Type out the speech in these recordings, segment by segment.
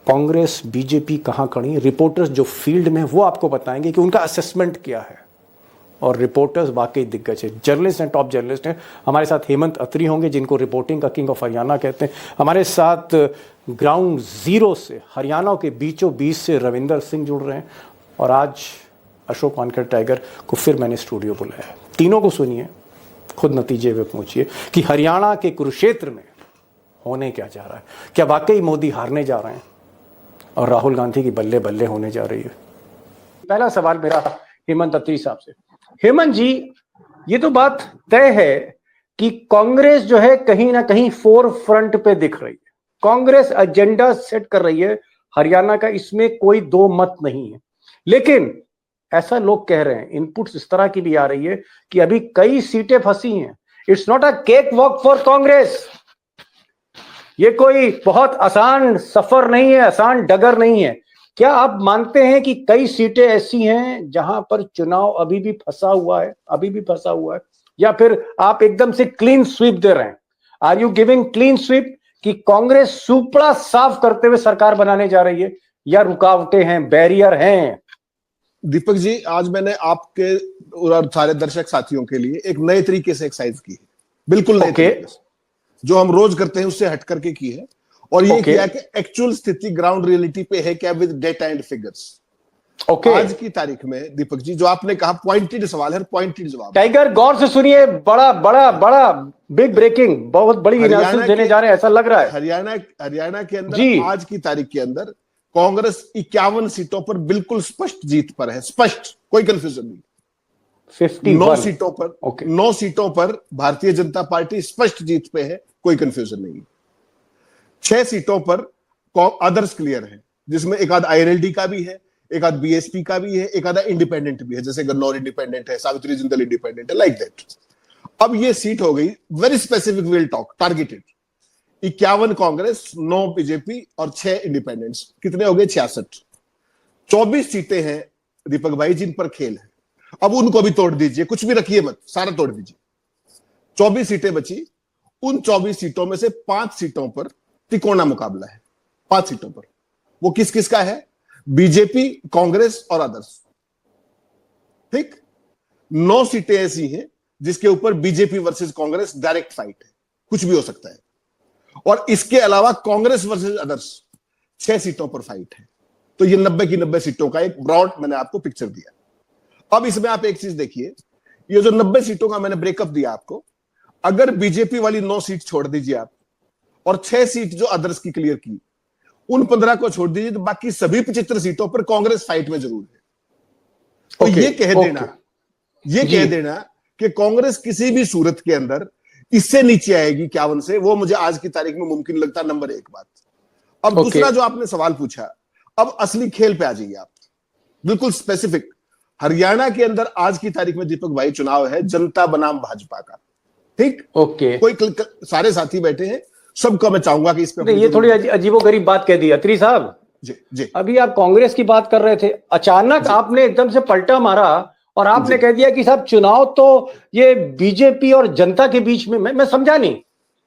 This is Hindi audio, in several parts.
कांग्रेस बीजेपी कहां खड़ी, रिपोर्टर्स जो फील्ड में वो आपको बताएंगे कि उनका असेसमेंट क्या है। और रिपोर्टर्स वाकई दिग्गज है, जर्नलिस्ट हैं, टॉप जर्नलिस्ट हैं। हमारे साथ हेमंत अत्री होंगे जिनको रिपोर्टिंग का किंग ऑफ हरियाणा कहते हैं। हमारे साथ ग्राउंड जीरो से, हरियाणा के बीचों बीच से रविंदर सिंह जुड़ रहे हैं। और आज अशोक वानखेड़े टाइगर को फिर मैंने स्टूडियो बुलाया है। तीनों को सुनिए, खुद नतीजे पे पहुंचिए कि हरियाणा के कुरुक्षेत्र में होने क्या जा रहा है। क्या वाकई मोदी हारने जा रहे हैं और राहुल गांधी की बल्ले बल्ले होने जा रही है। पहला सवाल मेरा हेमंत अत्री साहब से। हेमंत जी, ये तो बात तय है कि कांग्रेस जो है कहीं ना कहीं फोर फ्रंट पे दिख रही है, कांग्रेस एजेंडा सेट कर रही है हरियाणा का, इसमें कोई दो मत नहीं है। लेकिन ऐसा लोग कह रहे हैं, इनपुट्स इस तरह की भी आ रही है कि अभी कई सीटें फंसी हैं। It's not a cake walk for Congress. ये कोई बहुत आसान सफर नहीं है, आसान डगर नहीं है। क्या आप मानते हैं कि कई सीटें ऐसी हैं जहां पर चुनाव अभी भी फंसा हुआ है, या फिर आप एकदम से क्लीन स्वीप दे रहे हैं? Are you giving clean sweep कि कांग्रेस सुपड़ा साफ करते हुए सरकार बनाने जा रही है, या रुकावटें हैं, बैरियर हैं? दीपक जी, आज मैंने आपके और सारे दर्शक साथियों के लिए एक नए तरीके से एक्सरसाइज की है, बिल्कुल नए तरीके से, जो हम रोज करते हैं उससे हट करके की है। और ये किया कि एक्चुअल स्थिति ग्राउंड रियलिटी पे है क्या, विद डेटा एंड फिगर्स। आज की तारीख में दीपक जी, जो आपने कहा पॉइंटेड सवाल है, पॉइंटेड जवाब। टाइगर गौर से सुनिए, बड़ा बिग ब्रेकिंग, बहुत बड़ी एनालिसिस देने जा रहे हैं ऐसा लग रहा है। हरियाणा के अंदर आज की तारीख के अंदर कांग्रेस 51 सीटों पर बिल्कुल स्पष्ट जीत पर है, स्पष्ट, कोई कंफ्यूजन नहीं। 9 सीटों पर भारतीय जनता पार्टी स्पष्ट जीत पे है, कोई कंफ्यूजन नहीं। 6 सीटों पर अदर्स क्लियर है, जिसमें एक आध आईएनएलडी का भी है, एक आध बीएसपी का भी है, एक आधा इंडिपेंडेंट भी है, जैसे गन्नौर इंडिपेंडेंट है, सावित्री जिंदल इंडिपेंडेंट है, लाइक दैट। अब ये सीट हो गई very specific, will talk, targeted. 51 Congress, 9 BJP और 6 इंडिपेंडेंट्स, कितने हो गए? 66। 24 सीटें हैं दीपक भाई जिन पर खेल है। अब उनको भी तोड़ दीजिए, कुछ भी रखिए मत, सारा तोड़ दीजिए। 24 सीटें बची। उन 24 सीटों में से 5 सीटों पर तिकोना मुकाबला है। 5 सीटों पर वो किस किस का है? बीजेपी, कांग्रेस और अदर्स। ठीक, 9 सीटें ऐसी हैं जिसके ऊपर BJP versus Congress direct fight है, कुछ भी हो सकता है। और इसके अलावा कांग्रेस वर्सेस अदर्स 6 सीटों पर फाइट है। तो ये 90 की 90 सीटों का एक ब्रॉड मैंने आपको पिक्चर दिया। अब इसमें आप एक चीज देखिए, ये जो 90 सीटों का मैंने ब्रेकअप दिया आपको, अगर बीजेपी वाली 9 सीट छोड़ दीजिए आप, और 6 सीट जो अदर्स की क्लियर की, उन 15 को छोड़ दीजिए, तो बाकी सभी 75 सीटों पर कांग्रेस फाइट में जरूर है। तो ये कह देना कि कांग्रेस किसी भी सूरत के अंदर इससे नीचे आएगी 51 से, वो मुझे आज की तारीख में मुमकिन लगता है। नंबर 1 बात। अब दूसरा जो आपने सवाल पूछा, अब असली खेल पे आ जाइए आप, बिल्कुल स्पेसिफिक। हरियाणा के अंदर आज की तारीख में दीपक भाई चुनाव है जनता बनाम भाजपा का। ठीक, कोई सारे साथी बैठे हैं, सबका मैं चाहूंगा कि इस पे ये थोड़ी अजीबोगरीब बात कह दी अत्री साहब। जी। अभी आप कांग्रेस की बात कर रहे थे, अचानक आपने एकदम से पलटा मारा और आपने कह दिया कि साहब चुनाव तो ये बीजेपी और जनता के बीच में। मैं समझा नहीं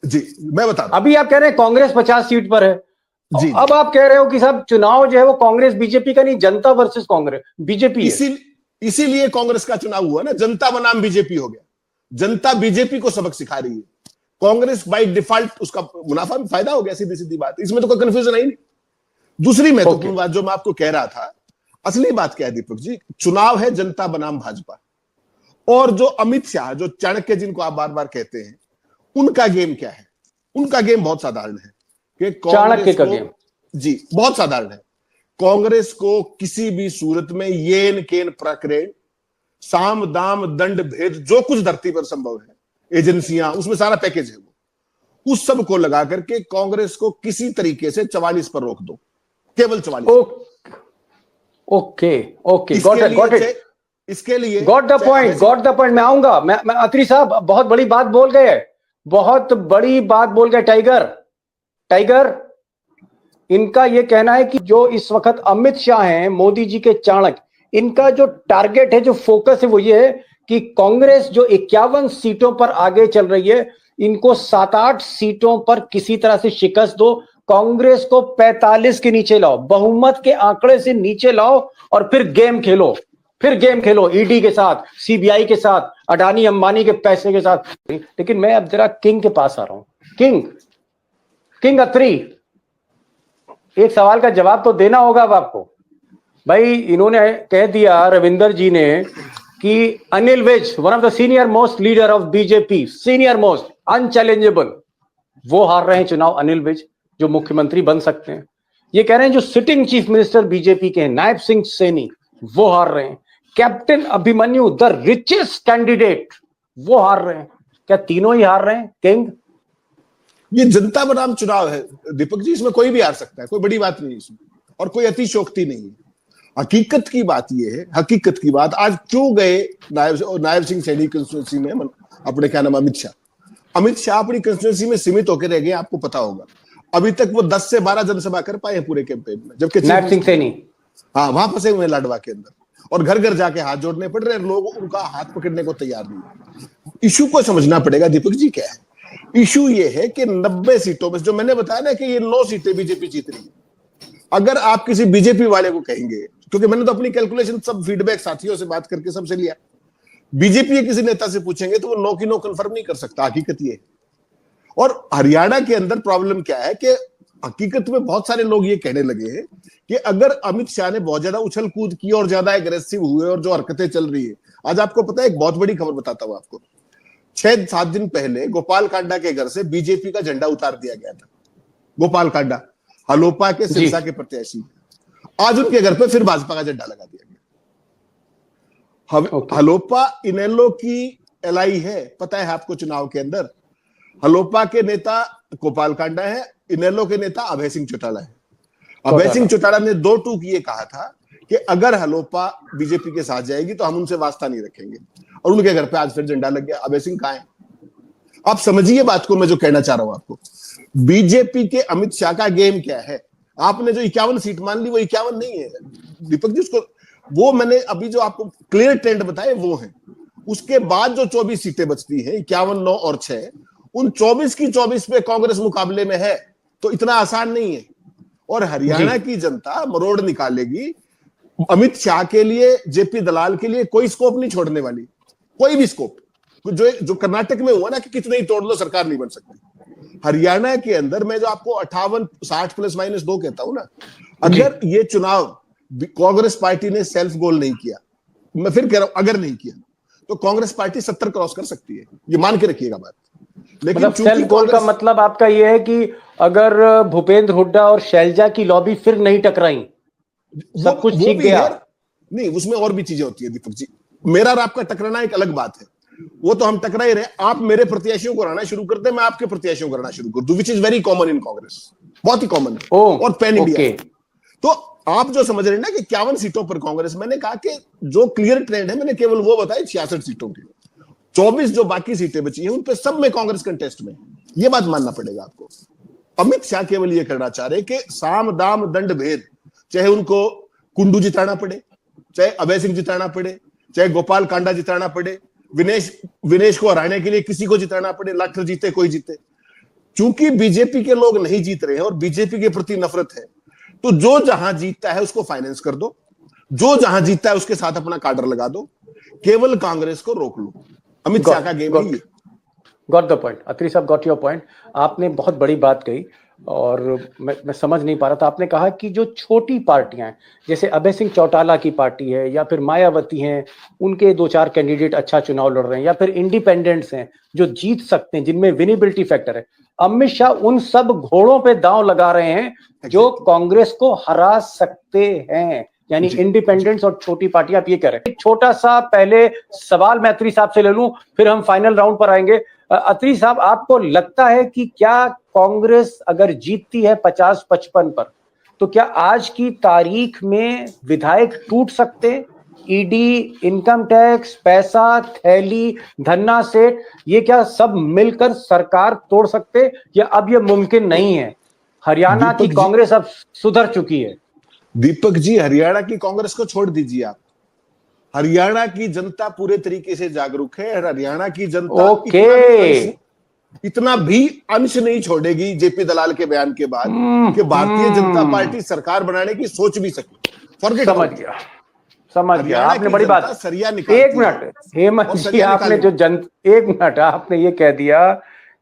जी, मैं बता रहा हूं। अभी आप कह रहे हैं कांग्रेस 50 सीट पर है जी, अब आप कह रहे हो कि साहब चुनाव जो है वो कांग्रेस बीजेपी का नहीं, जनता वर्सेस कांग्रेस बीजेपी है। इसीलिए कांग्रेस का चुनाव हुआ ना, जनता बनाम बीजेपी हो गया। जनता बीजेपी को सबक सिखा रही है, कांग्रेस बाय डिफॉल्ट उसका मुनाफा में फायदा हो गया, सीधी सीधी बात। इसमें तो कोई कंफ्यूजन है ही नहीं। दूसरी महत्वपूर्ण बात जो मैं आपको कह रहा था, असली बात क्या है दीपक जी, चुनाव है जनता बनाम भाजपा। और जो अमित शाह, जो चाणक्य जिनको आप बार बार कहते हैं, उनका गेम क्या है? उनका गेम बहुत साधारण है कि चाणक्य का गेम जी बहुत साधारण है। कांग्रेस को किसी भी सूरत में येन केन प्रकरण, साम दाम दंड भेद, जो कुछ धरती पर संभव है, एजेंसियां, उसमें सारा पैकेज है, वो उस सब को लगा करके कांग्रेस को किसी तरीके से 44 पर रोक दो, केवल 44। Okay, got it. इसके लिए गॉट द पॉइंट। मैं आऊंगा। मैं अत्री साहब बहुत बड़ी बात बोल गए, बहुत बड़ी बात बोल गए टाइगर। इनका यह कहना है कि जो इस वक्त अमित शाह हैं, मोदी जी के चाणक्य, इनका जो टारगेट है, जो फोकस है, वो ये है कि कांग्रेस जो 51 सीटों पर आगे चल रही है, इनको 7-8 सीटों पर किसी तरह से शिकस्त दो, कांग्रेस को 45 के नीचे लाओ, बहुमत के आंकड़े से नीचे लाओ और फिर गेम खेलो ईडी के साथ, सीबीआई के साथ, अडानी अंबानी के पैसे के साथ। लेकिन मैं अब जरा किंग के पास आ रहा हूं। किंग अत्री, एक सवाल का जवाब तो देना होगा अब आपको। भाई इन्होंने कह दिया, रविंदर जी ने, कि Anil Vij, one of the senior most leader of BJP, senior most, unchallengeable, वो हार रहे हैं चुनाव। अनिल विज जो मुख्यमंत्री बन सकते हैं, ये कह रहे हैं जो सिटिंग चीफ मिनिस्टर बीजेपी के हैं, नायब सिंह सैनी, वो हार रहे हैं। Captain Abhimanyu, the richest candidate, वो हार रहे हैं। क्या तीनों ही हार रहे हैं किंग? ये जनता बनाम चुनाव है दीपक जी, इसमें कोई भी हार सकता है, कोई बड़ी बात नहीं इसमें, और कोई अतिशोक्ति नहीं है। हकीकत की बात यह है, हकीकत की बात, आज क्यों गए नायब सिंह सैनी कंस्टिट्यूंसी में अपने, क्या नाम, अमित शाह अपनी कंस्टिट्यूंसी में सीमित होकर रह गए। आपको पता होगा अभी तक वो 10 से 12 जनसभा कर पाए पूरे कैंपेन में, जबकि नायब सिंह सैनी, हाँ, वहां फंसे हुए लाडवा के अंदर, और घर घर जाके हाथ जोड़ने पड़ रहे हैं, लोग उनका हाथ पकड़ने को तैयार नहीं। इशू को समझना पड़ेगा दीपक जी। क्या है इशू? ये है कि 90 सीटों में, जो मैंने बताया ना कि ये 9 सीटें बीजेपी जीत रही है। अगर आप किसी बीजेपी वाले को कहेंगे, क्योंकि मैंने तो अपनी कैलकुलेशन, सब फीडबैक साथियों से बात करके सबसे लिया, बीजेपी के किसी नेता से पूछेंगे तो वो 9 की 9 कंफर्म नहीं कर सकता। हकीकत ये है। और हरियाणा के अंदर प्रॉब्लम क्या है कि हकीकत में बहुत सारे लोग ये कहने लगे हैं कि अगर अमित शाह ने बहुत ज्यादा उछल कूद की और ज्यादा एग्रेसिव हुए और जो हरकतें चल रही है, आज आपको पता है, एक बहुत बड़ी खबर बताता हूं आपको। 6-7 दिन पहले गोपाल कांडा के घर से बीजेपी का झंडा उतार दिया गया था। गोपाल कांडा, हलोपा के सिरसा के प्रत्याशी, आज उनके घर पे फिर भाजपा का झंडा लगा दिया गया। हलोपा इनेलो की एलआई है, पता है आपको? चुनाव के अंदर हलोपा के नेता गोपाल कांडा है, इनेलो के नेता अभय सिंह चौटाला है। अभय सिंह चौटाला ने 2 टूक ये कहा था कि अगर हलोपा बीजेपी के साथ जाएगी तो हम उनसे वास्ता नहीं रखेंगे, और उनके घर पे आज फिर झंडा लग गया। अभय सिंह कहां है? आप समझिए बात को, मैं जो कहना चाह रहा हूं आपको। बीजेपी के अमित शाह का गेम क्या है? आपने जो 51 सीट मान ली, वो 51 नहीं है दीपक जी। उसको, वो मैंने अभी जो आपको क्लियर ट्रेंड बताए वो है। उसके बाद जो 24 सीटें बचती हैं, 51, 9 और 6, उन 24 की 24 पे कांग्रेस मुकाबले में है, तो इतना आसान नहीं है। और हरियाणा की जनता मरोड़ निकालेगी। अमित शाह के लिए, जेपी दलाल के लिए कोई स्कोप नहीं छोड़ने वाली, कोई भी स्कोप। जो कर्नाटक में हुआ ना कि कितने ही तोड़ लो सरकार नहीं बन सकती, हरियाणा के अंदर मैं जो आपको 58, 60 +-2 कहता हूं ना, अगर ये चुनाव कांग्रेस पार्टी ने सेल्फ गोल नहीं किया, मैं फिर कह रहा हूं अगर नहीं किया, तो कांग्रेस पार्टी 70 क्रॉस कर सकती है, ये मान के रखिएगा बात। लेकिन मतलब सेल्फ गोल का मतलब आपका यह है कि अगर भूपेंद्र हुड्डा और शैलजा की लॉबी फिर नहीं टकराई, सब कुछ ठीक गया? नहीं, उसमें और भी चीजें होती है दीपक जी। मेरा और आपका टकराना एक अलग बात है, वो तो हम टकरा ही रहे। आप मेरे प्रत्याशियों को हराना शुरू कर दे, मैं आपके प्रत्याशियों को हराना शुरू कर दूं, which is very common in Congress, बहुत ही कॉमन है और पैन इंडिया। तो आप जो समझ रहे हैं ना कि 51 सीटों पर कांग्रेस, मैंने कहा कि जो क्लियर ट्रेंड है, मैंने केवल वो बताया 66 सीटों की, 24 जो बाकी सीटें बची हैं उन पे सब में कांग्रेस कंटेस्ट में। ये बात मानना पड़ेगा आपको। अमित शाह केवल ये करना चाह रहे कि साम दाम दंड भेद, चाहे उनको कुंडू जिताना पड़े, चाहे अभय सिंह जिताना पड़े, चाहे गोपाल कांडा जिताना पड़े, विनेश को हराने के लिए किसी को जिताना पड़े, लाठर जीते कोई जीते। चूंकि बीजेपी के लोग नहीं जीत रहे हैं और बीजेपी के प्रति नफरत है, तो जो जहां जीतता है उसको फाइनेंस कर दो, जो जहां जीतता है उसके साथ अपना कार्डर लगा दो, केवल कांग्रेस को रोक लो। अमित शाह का गेम है। गॉट द पॉइंट अत्री साहब, गॉट योर पॉइंट। आपने बहुत बड़ी बात कही और मैं समझ नहीं पा रहा था। आपने कहा कि जो छोटी पार्टियां हैं, जैसे अभय सिंह चौटाला की पार्टी है या फिर मायावती हैं, उनके 2-4 कैंडिडेट अच्छा चुनाव लड़ रहे हैं, या फिर इंडिपेंडेंट्स हैं जो जीत सकते हैं, जिनमें विनेबिलिटी फैक्टर है। अमित शाह उन सब घोड़ों पे दांव लगा रहे हैं जो कांग्रेस को हरा सकते हैं, यानी इंडिपेंडेंट्स और छोटी पार्टी। आप ये कह रहे हैं। एक छोटा सा पहले सवाल मैं अत्री साहब से ले लूं, फिर हम फाइनल राउंड पर आएंगे। अत्री साहब, आपको लगता है कि क्या कांग्रेस अगर जीतती है 50-55 पर, तो क्या आज की तारीख में विधायक टूट सकते? ईडी, इनकम टैक्स, पैसा, थैली, धन्ना सेठ, ये क्या सब मिलकर सरकार तोड़ सकते, या अब ये मुमकिन नहीं है? हरियाणा की कांग्रेस अब सुधर चुकी है। दीपक जी, हरियाणा की कांग्रेस को छोड़ दीजिए आप, हरियाणा की जनता पूरे तरीके से जागरूक है। हरियाणा की जनता इतना भी अंश नहीं छोड़ेगी जेपी दलाल के बयान के बाद कि भारतीय जनता पार्टी सरकार बनाने की सोच भी सके। फॉरगेट समझ गया, समझ गया। हरियाणा आपने की बड़ी जनता बात, सरिया एक निकालती मिनट है हेमंत और जी, सरिया आपने जो निकालेगी। एक मिनट आपने ये कह दिया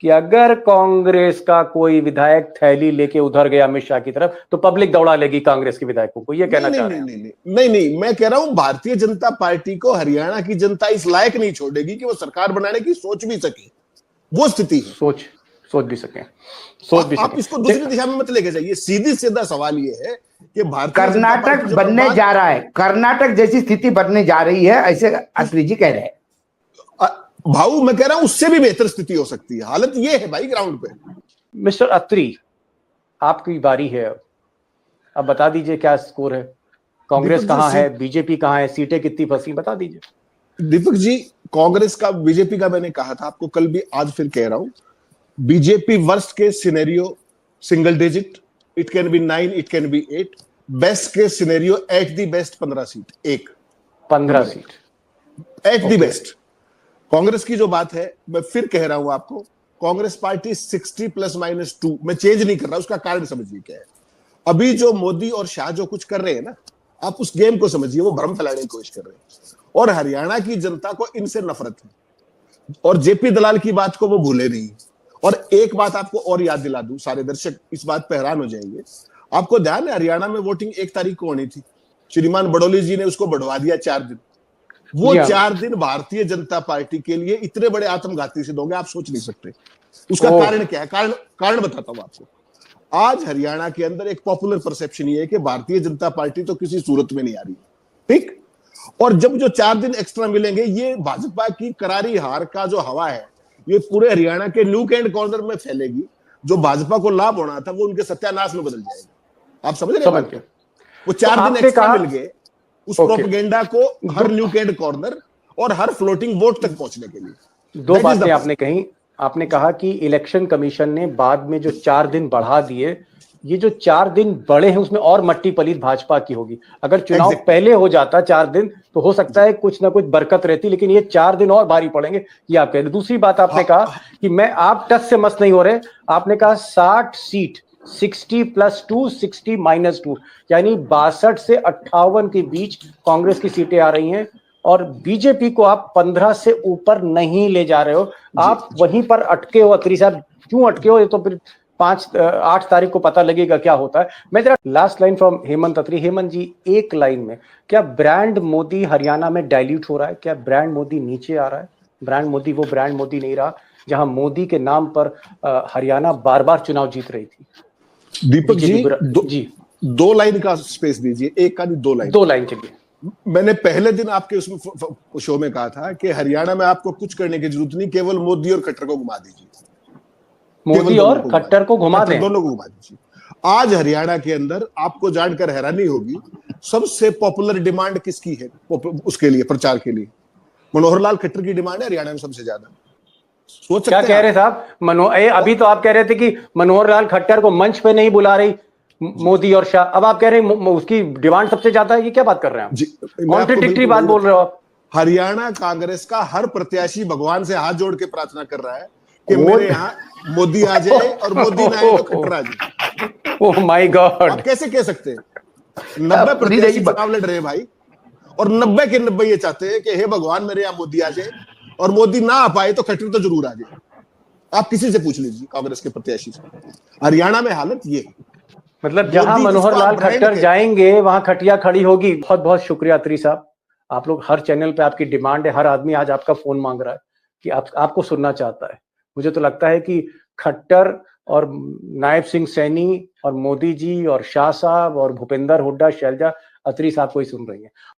कि अगर कांग्रेस का कोई विधायक थैली लेके उधर गया अमित शाह की तरफ तो पब्लिक दौड़ा लेगी कांग्रेस के विधायकों को, ये कहना नहीं चाह नहीं रहे नहीं हैं? नहीं नहीं नहीं, मैं कह रहा हूं भारतीय जनता पार्टी को हरियाणा की जनता इस लायक नहीं छोड़ेगी कि वो सरकार बनाने की सोच भी सके, वो स्थिति है। सोच भी सकें, सोच भी आप सकें। इसको दूसरी दिशा में मत लेके जाइए। सीधी सीधा सवाल ये है कि भारतीय जनता कर्नाटक पार्टी जो बनने बर्बाद जा रहा है, कर्नाटक जैसी स्थिति बनने जा रही है, ऐसे अत्रि जी कह रहे हैं। भाऊ मैं कह रहा हूं उससे भी बेहतर स्थिति हो सकती है। हालत ये है भाई ग्राउंड पे। मिस्टर अत्री, आपकी बारी है, अब बता दीजिए क्या स्कोर है, कांग्रेस दीपक जी, कहां है, बीजेपी कहां है, सीटें कितनी फंसी, बता दीजिए। दीपक जी, कांग्रेस का बीजेपी का मैंने कहा था आपको कल भी, आज फिर कह रहा हूं, BJP worst case scenario single digit, it can be 9, it can be 8, best case scenario at the best 15 seat, 15 seat at the best. Congress की जो बात है, मैं फिर कह रहा हूं आपको, कांग्रेस पार्टी 60 ±2, मैं चेंज नहीं कर रहा, उसका कारण समझिए क्या है। अभी जो मोदी और शाह जो कुछ कर रहे हैं ना, आप उस गेम को समझिए, वो भ्रम फैलाने की कोशिश कर रहे हैं और हरियाणा की जनता को इनसे नफरत है और जेपी दलाल की बात को वो भूले नहीं। और एक बात आपको और याद दिला दूं, सारे दर्शक इस बात पर हैरान हो जाएंगे, आपको ध्यान है हरियाणा में वोटिंग 1 तारीख को होनी थी, श्रीमान बडोली जी ने उसको बढ़वा दिया 4 दिन। वो 4 दिन भारतीय जनता पार्टी के लिए इतने बड़े आत्मघाती सिद्ध होंगे, आप सोच नहीं सकते। उसका कारण क्या है? कारण बताता हूं आपको। आज हरियाणा के अंदर एक पॉपुलर परसेप्शन ये है कि भारतीय जनता पार्टी तो किसी सूरत में नहीं आ रही, ठीक। और जब जो 4 दिन एक्स्ट्रा मिलेंगे, ये भाजपा की करारी हार का जो हवा है, ये पूरे हरियाणा के न्यूक एंड कॉर्नर में फैलेगी। जो भाजपा को लाभ होना था वो उनके सत्यानाश में बदल जाएगा। आप समझ रहे हैं? वो 4 दिन एक्स्ट्रा मिल गए उस प्रोपेगेंडा को हर न्यूक एंड कॉर्नर और हर फ्लोटिंग वोट तक पहुंचने के लिए। 2 बातें आपने कही। आपने कहा कि इलेक्शन कमीशन ने बाद में जो 4 दिन बढ़ा दिए, ये जो 4 दिन बढ़े हैं उसमें और मट्टी पलीत भाजपा की होगी। अगर चुनाव पहले हो जाता 4 दिन तो हो सकता है कुछ ना कुछ बरकत रहती, लेकिन ये 4 दिन और भारी पड़ेंगे, ये आप कह रहे। दूसरी बात आपने कहा कि मैं, आप टच से मस्त नहीं हो रहे, आपने कहा 60 सीट, 60 +2, 60 -2, यानी 62 से 58 के बीच कांग्रेस की सीटें आ रही हैं और बीजेपी को आप 15 से ऊपर नहीं ले जा रहे हो, आप वहीं पर अटके हो। अत्री साहब क्यों अटके हो, ये तो फिर 8 तारीख को पता लगेगा क्या होता है। मैं जरा लास्ट लाइन फ्रॉम हेमंत अत्री। हेमंत जी, एक लाइन में, क्या ब्रांड मोदी हरियाणा में डाइल्यूट हो रहा है? क्या ब्रांड मोदी नीचे आ रहा है? ब्रांड मोदी वो ब्रांड मोदी नहीं रहा जहां मोदी के नाम पर हरियाणा बार बार चुनाव जीत रही थी। दीपक जी, 2 लाइन का स्पेस दीजिए, एक का नहीं 2 लाइन चलिए। मैंने पहले दिन आपके उसमें शो में कहा था कि हरियाणा में आपको कुछ करने की जरूरत नहीं, केवल मोदी और खट्टर को घुमा दीजिए, मोदी और खट्टर को घुमा दें, दोनों को घुमा दीजिए। आज हरियाणा के अंदर आपको जानकर हैरानी होगी, सबसे पॉपुलर डिमांड किसकी है उसके लिए, प्रचार के लिए? मनोहर लाल खट्टर की डिमांड है हरियाणा में सबसे ज्यादा। सोच क्या कह रहे साहब? अभी तो आप कह रहे थे कि मनोहर लाल खट्टर को मंच पे नहीं बुला रही मोदी और शाह, अब आप कह रहे हैं उसकी डिमांड सबसे ज्यादा है। ये क्या बात कर रहे हैं आप? कॉन्ट्रडिक्टरी बात बोल रहे हो आप। हरियाणा कांग्रेस का हर प्रत्याशी भगवान से हाथ जोड़ के प्रार्थना कर रहा है कि मेरे यहाँ मोदी आ जाए और मोदी ना आए तो खट्टर आ जाए। ओह माय गॉड, आप कैसे कह सकते हैं? 90 प्रत्याशी चुनाव लड़ रहे हैं भाई, और 90 के 90 ये चाहते हैं कि हे भगवान मेरे यहाँ मोदी आ जाए, और मोदी ना आ पाए तो खट्टर तो जरूर आ जाए। आप किसी से पूछ लीजिए कांग्रेस के प्रत्याशी से, हरियाणा में हालत ये है। मतलब जहां मनोहर लाल खट्टर जाएंगे वहां खटिया खड़ी होगी। बहुत बहुत शुक्रिया अत्री साहब, आप लोग हर चैनल पे आपकी डिमांड है, हर आदमी आज आपका फोन मांग रहा है कि आपको सुनना चाहता है। मुझे तो लगता है कि खट्टर और नायब सिंह सैनी और मोदी जी और शाह साहब और भूपेंद्र हुड्डा, शैलजा, अत्री साहब को ही सुन रही है।